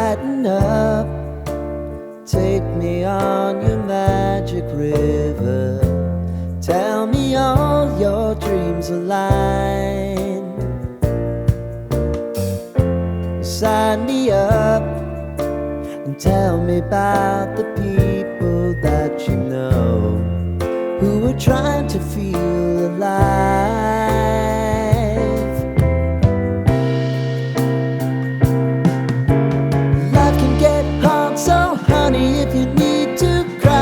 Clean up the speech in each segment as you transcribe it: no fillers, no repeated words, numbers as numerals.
Lighten up, take me on your magic river. Tell me all your dreams align. Sign me up and tell me about the people that you know who are trying to feel alive. Life can get hard, so honey, if you need to cry,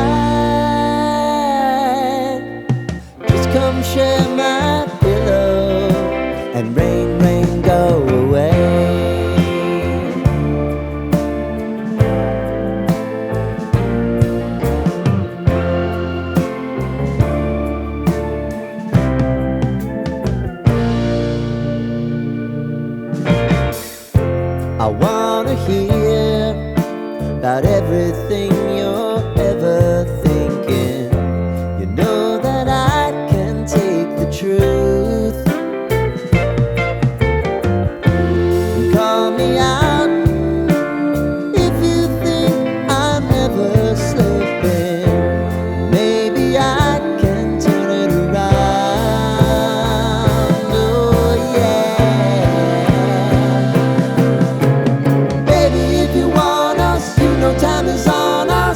just come share my pillow and rain, rain, go away. I wanna hear about everything you're ever thinking. You know that I can take the truth. Call me out if you think I'm ever slipping. Maybe I can turn it around. Oh yeah. Baby, if you want us, you know time is on our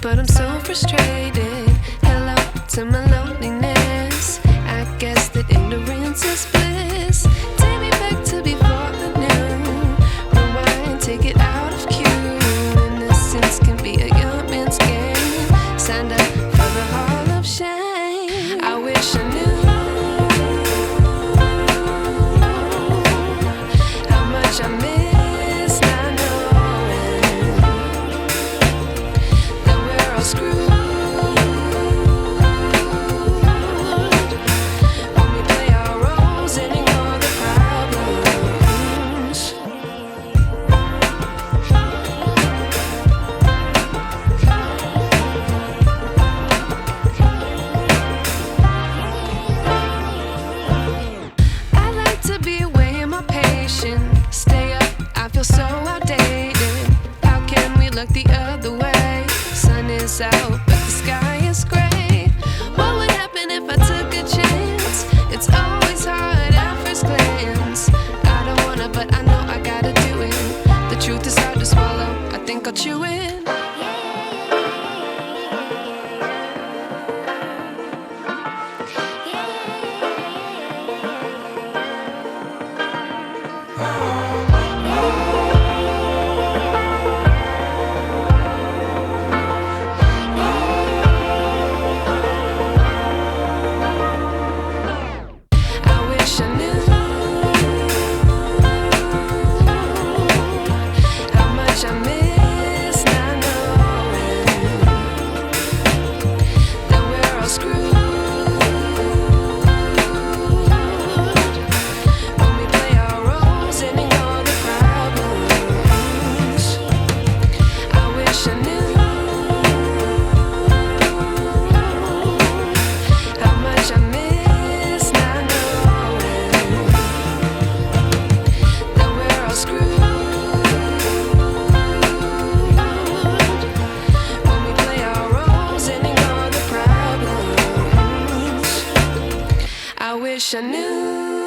but I'm so frustrated. Hello to my loneliness. I guess that ignorance is bliss. Take me back to before I knew. Rewind, take it out of cue. Innocence can be a young man's game. Signed up for the hall of shame. I wish I knew how much I miss not knowing that we're all screwed. Stay up, I feel so outdated. How can we look the other way? Sun is out, but the sky is gray. What would happen if I took a chance? It's always hard at first glance. I don't wanna, but I know I gotta do it. The truth is hard to swallow, I think I'll chew it. I wish I knew